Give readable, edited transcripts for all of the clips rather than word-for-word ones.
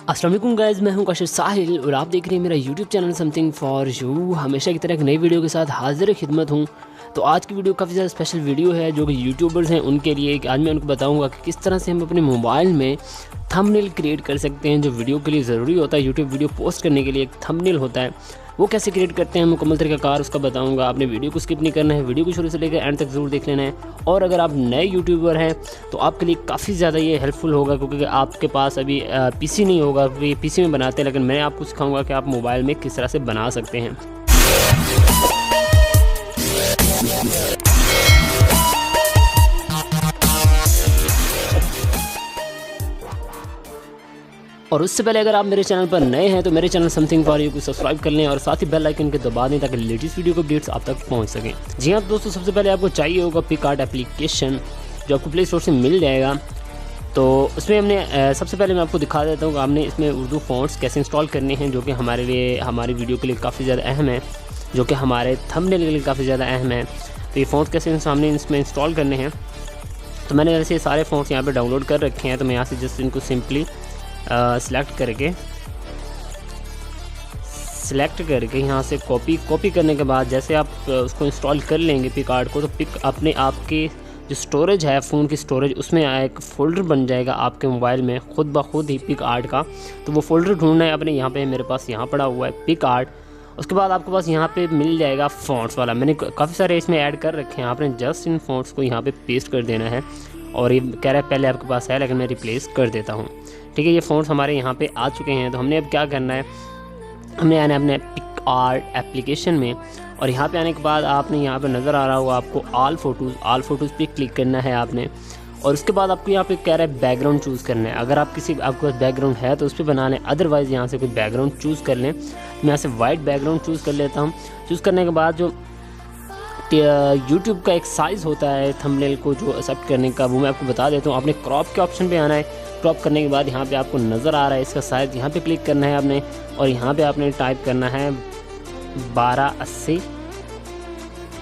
अस्सलाम वालेकुम गाइस, मैं हूं काशिफ साहिल और आप देख रहे हैं मेरा YouTube channel something for you. हमेशा की तरह एक नई वीडियो के साथ हाजिर खिदमत हूं। तो आज की वीडियो काफ़ी ज़्यादा स्पेशल वीडियो है जो कि यूट्यूबर्स हैं उनके लिए। आज मैं उनको बताऊंगा कि किस तरह से हम अपने मोबाइल में थंबनेल क्रिएट कर सकते हैं। जो वीडियो के लिए ज़रूरी होता है, यूट्यूब वीडियो पोस्ट करने के लिए एक थंबनेल होता है, वो कैसे क्रिएट करते हैं मुकम्मल तरीक़ाकार उसका बताऊंगा। आपने वीडियो को स्किप नहीं करना है, वीडियो को शुरू से लेकर एंड तक ज़रूर देख लेना है। और अगर आप नए यूट्यूबर हैं तो आपके लिए काफ़ी ज़्यादा ये हेल्पफुल होगा, क्योंकि आपके पास अभी पीसी नहीं होगा, क्योंकि पीसी में बनाते हैं, लेकिन मैं आपको सिखाऊंगा कि आप मोबाइल में किस तरह से बना सकते हैं। और उससे पहले अगर आप मेरे चैनल पर नए हैं तो मेरे चैनल समथिंग फॉर यू को सब्सक्राइब कर लें और साथ ही बेल आइकन के दबा दें ताकि लेटेस्ट वीडियो के अपडेट्स आप तक पहुंच सकें। जी हाँ दोस्तों, सबसे पहले आपको चाहिए होगा पिकआर्ट एप्लीकेशन, जो आपको प्ले स्टोर से मिल जाएगा। तो उसमें हमने सबसे पहले मैं आपको दिखा देता हूँ कि हमने इसमें उर्दू फ़ॉन्ट्स कैसे इंस्टॉल करने हैं, जो कि हमारे लिए, हमारी वीडियो के लिए काफ़ी ज़्यादा अहम है, जो कि हमारे थंबनेल के लिए काफ़ी ज़्यादा अहम है। तो ये फ़ॉन्ट्स कैसे हमने इसमें इंस्टॉल करने हैं, तो मैंने वैसे सारे फ़ॉन्ट्स यहाँ पर डाउनलोड कर रखे हैं। तो मैं यहाँ से जस्ट इनको सिंपली सिलेक्ट करके यहाँ से कॉपी करने के बाद जैसे आप उसको इंस्टॉल कर लेंगे पिकआर्ट को, तो अपने आपके जो स्टोरेज है फ़ोन की स्टोरेज, उसमें एक फ़ोल्डर बन जाएगा आपके मोबाइल में खुद ब खुद ही पिकआर्ट का। तो वो फ़ोल्डर ढूंढना है अपने, यहाँ पे मेरे पास यहाँ पड़ा हुआ है पिकआर्ट। उसके बाद आपके पास यहाँ पे मिल जाएगा फ़ॉन्ट्स वाला, मैंने काफ़ी सारे इसमें ऐड कर रखे हैं। आपने जस्ट इन फ़ॉन्ट्स को यहाँ पे पेस्ट कर देना है। और ये कह रहा है पहले आपके पास है, लेकिन मैं रिप्लेस कर देता हूँ। ठीक है, ये फ़ॉन्ट्स हमारे यहाँ पे आ चुके हैं। तो हमने अब क्या करना है, हमने आना है अपने पिकआर्ट एप्लीकेशन में, और यहाँ पे आने के बाद आपने यहाँ पे नज़र आ रहा होगा आपको ऑल फ़ोटोज़ पे क्लिक करना है आपने। और उसके बाद आपको यहाँ पे कह रहा है बैकग्राउंड चूज़ करना है। अगर आपके पास बैकग्राउंड है तो उस पर बना लें, अदरवाइज़ यहाँ से कोई बैकग्राउंड चूज़ कर लें। मैं यहाँ से वाइट बैकग्राउंड चूज़ कर लेता हूँ। चूज़ करने के बाद जो यूट्यूब का एक साइज़ होता है थंबनेल को जो एक्सेप्ट करने का, वो मैं आपको बता देता हूँ। आपने क्रॉप के ऑप्शन पे आना है। क्रॉप करने के बाद यहाँ पे आपको नज़र आ रहा है इसका साइज़, यहाँ पे क्लिक करना है आपने, और यहाँ पे आपने टाइप करना है 1280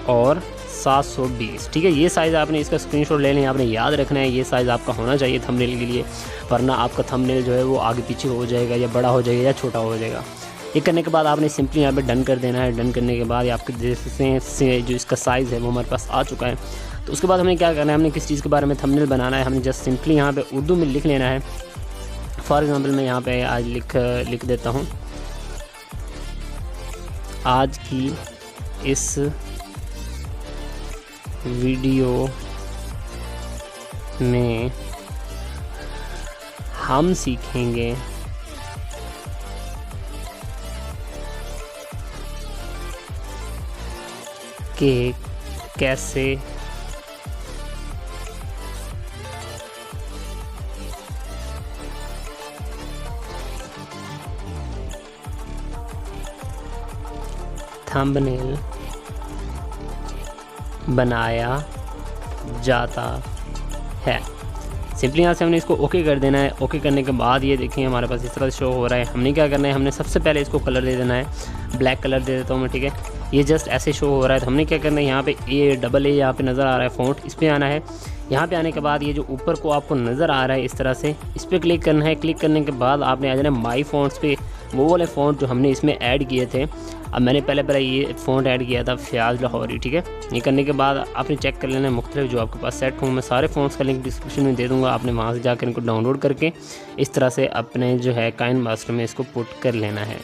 और 720। ठीक है, ये साइज़ आपने इसका स्क्रीनशॉट ले लें। आपने याद रखना है ये साइज़ आपका होना चाहिए थंबनेल के लिए, वरना आपका थंबनेल जो है वो आगे पीछे हो जाएगा, या बड़ा हो जाएगा या छोटा हो जाएगा। ये करने के बाद आपने सिंपली यहाँ पे डन कर देना है। डन करने के बाद आपके जैसे जो इसका साइज़ है वो हमारे पास आ चुका है। तो उसके बाद हमें क्या करना है, हमने किस चीज़ के बारे में थंबनेल बनाना है, हमने जस्ट सिंपली यहाँ पे उर्दू में लिख लेना है। फॉर एग्ज़ाम्पल मैं यहाँ पे आज लिख देता हूँ, आज की इस वीडियो में हम सीखेंगे कि कैसे थंबनेल बनाया जाता है। सिंपली यहाँ से हमने इसको ओके कर देना है। ओके करने के बाद ये देखिए हमारे पास इस तरह से शो हो रहा है। हमने क्या करना है, हमने सबसे पहले इसको कलर दे देना है, ब्लैक कलर दे देता हूँ मैं। ठीक है, ये जस्ट ऐसे शो हो रहा है। तो हमने क्या करना है, यहाँ पे A यहाँ पे नज़र आ रहा है फ़ॉन्ट, इस पर आना है। यहाँ पे आने के बाद ये जो ऊपर को आपको नज़र आ रहा है इस तरह से, इस पर क्लिक करना है। क्लिक करने के बाद आपने आ जाना है माई फ़ॉन्ट्स पे, वो वाले फ़ॉन्ट जो हमने इसमें ऐड किए थे। अब मैंने पहले ये फ़ॉन्ट ऐड किया था फयाज़ लाहौरी। ठीक है, ये करने के बाद आपने चेक कर लेना है मुख्तलिफ जो आपके पास सेट हों। मैं सारे फ़ॉन्ट्स का लिंक डिस्क्रिप्शन में दे दूँगा, आपने वहाँ से जाकर इनको डाउनलोड करके इस तरह से अपने जो है काइन मास्टर में इसको पुट कर लेना है।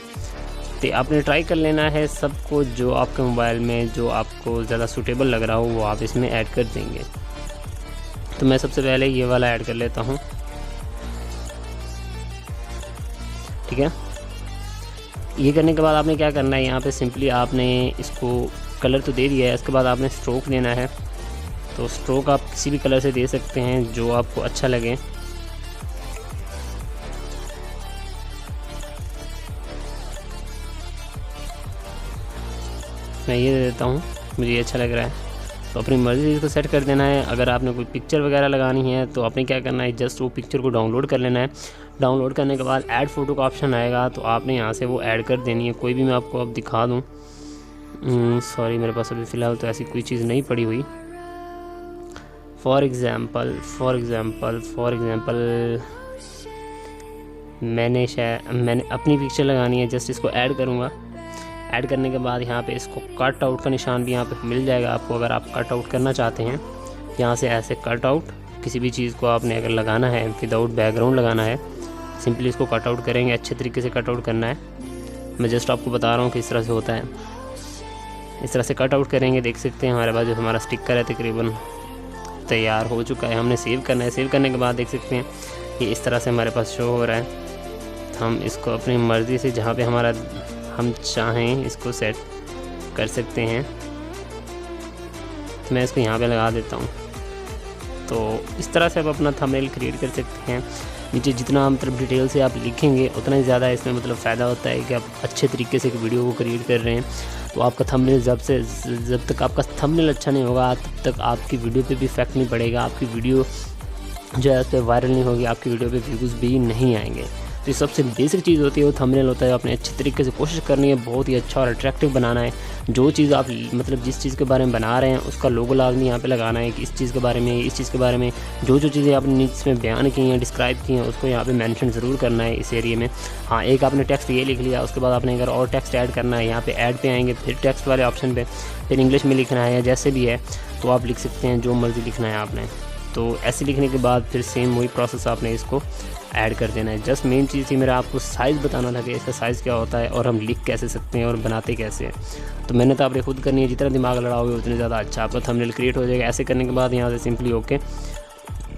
तो आपने ट्राई कर लेना है सबको, जो आपके मोबाइल में जो आपको ज़्यादा सूटेबल लग रहा हो वो आप इसमें ऐड कर देंगे। तो मैं सबसे पहले ये वाला ऐड कर लेता हूँ। ठीक है, ये करने के बाद आपने क्या करना है, यहाँ पे सिंपली आपने इसको कलर तो दे दिया है, इसके बाद आपने स्ट्रोक देना है। तो स्ट्रोक आप किसी भी कलर से दे सकते हैं जो आपको अच्छा लगे। मैं ये दे देता हूँ, मुझे ये अच्छा लग रहा है। तो अपनी मर्ज़ी से इसको सेट कर देना है। अगर आपने कोई पिक्चर वगैरह लगानी है तो आपने क्या करना है, जस्ट वो पिक्चर को डाउनलोड कर लेना है। डाउनलोड करने के बाद ऐड फ़ोटो का ऑप्शन आएगा, तो आपने यहाँ से वो ऐड कर देनी है। कोई भी मैं आपको अब दिखा दूँ, सॉरी मेरे पास अभी फ़िलहाल तो ऐसी कोई चीज़ नहीं पड़ी हुई। फॉर एग्ज़ाम्पल मैंने अपनी पिक्चर लगानी है, जस्ट इसको ऐड करूँगा। ऐड करने के बाद यहाँ पे इसको कट आउट का निशान भी यहाँ पे मिल जाएगा आपको। अगर आप कट आउट करना चाहते हैं यहाँ से ऐसे कट आउट, किसी भी चीज़ को आपने अगर लगाना है विदाउट बैकग्राउंड लगाना है, सिंपली इसको कट आउट करेंगे। अच्छे तरीके से कट आउट करना है, मैं जस्ट आपको बता रहा हूँ कि इस तरह से होता है। इस तरह से कट आउट करेंगे। देख सकते हैं हमारे पास जो हमारा स्टिकर है तकरीबन तैयार हो चुका है। हमने सेव करना है। सेव करने के बाद देख सकते हैं ये इस तरह से हमारे पास शो हो रहा है। हम इसको अपनी मर्ज़ी से जहाँ पे हमारा हम चाहें इसको सेट कर सकते हैं। तो मैं इसको यहाँ पे लगा देता हूँ। तो इस तरह से आप अपना थंबनेल क्रिएट कर सकते हैं। नीचे जितना मतलब डिटेल से आप लिखेंगे उतना ही ज़्यादा इसमें मतलब फ़ायदा होता है कि आप अच्छे तरीके से एक वीडियो को क्रिएट कर रहे हैं। तो आपका थंबनेल जब तक आपका थंबनेल अच्छा नहीं होगा तब तक आपकी वीडियो पे भी इफेक्ट नहीं पड़ेगा। आपकी वीडियो जो है उस पर वायरल नहीं होगी, आपकी वीडियो पे व्यूज़ भी नहीं आएंगे। तो ये सबसे बेसिक चीज़ होती है वो थंबनेल होता है। आपने अच्छी तरीके से कोशिश करनी है, बहुत ही अच्छा और अट्रैक्टिव बनाना है। जो चीज़ आप मतलब जिस चीज़ के बारे में बना रहे हैं उसका लोगो लाजमी यहाँ पे लगाना है कि इस चीज़ के बारे में, इस चीज़ के बारे में जो चीज़ें आपने नीचे में बयान की हैं, डिस्क्राइब की हैं, उसको यहाँ पे मेंशन ज़रूर करना है इस एरिया में। हाँ, एक आपने टेक्स्ट ये लिख लिया, उसके बाद आपने अगर और टेक्स्ट ऐड करना है यहाँ पे ऐड पे आएंगे, फिर टेक्स्ट वाले ऑप्शन पे फिर इंग्लिश में लिखना है या जैसे भी है तो आप लिख सकते हैं, जो मर्ज़ी लिखना है आपने। तो ऐसे लिखने के बाद फिर सेम वही प्रोसेस आपने इसको ऐड कर देना है। जस्ट मेन चीज़ थी मेरा आपको साइज़ बताना था कि इसका साइज़ क्या होता है और हम लिख कैसे सकते हैं और बनाते कैसे हैं। तो मैंने तो आपने खुद करनी है, जितना दिमाग लड़ाओगे उतने ज़्यादा अच्छा आपका थंबनेल क्रिएट हो जाएगा। ऐसे करने के बाद यहाँ से सिंपली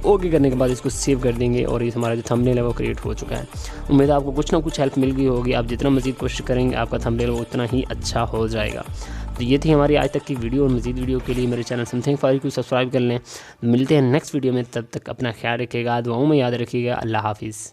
ओके करने के बाद इसको सेव कर देंगे और ये हमारा जो थंबनेल है वो क्रिएट हो चुका है। उम्मीद है आपको कुछ ना कुछ हेल्प मिल गई होगी। आप जितना मज़ीद कोशिश करेंगे आपका थंबनेल वो उतना ही अच्छा हो जाएगा। तो ये थी हमारी आज तक की वीडियो। और मज़ीद वीडियो के लिए मेरे चैनल समथिंग फॉर को सब्सक्राइब कर लें। मिलते हैं नेक्स्ट वीडियो में, तब तक अपना ख्याल रखिएगा, दुआओं में याद रखिएगा। अल्लाह हाफिज़।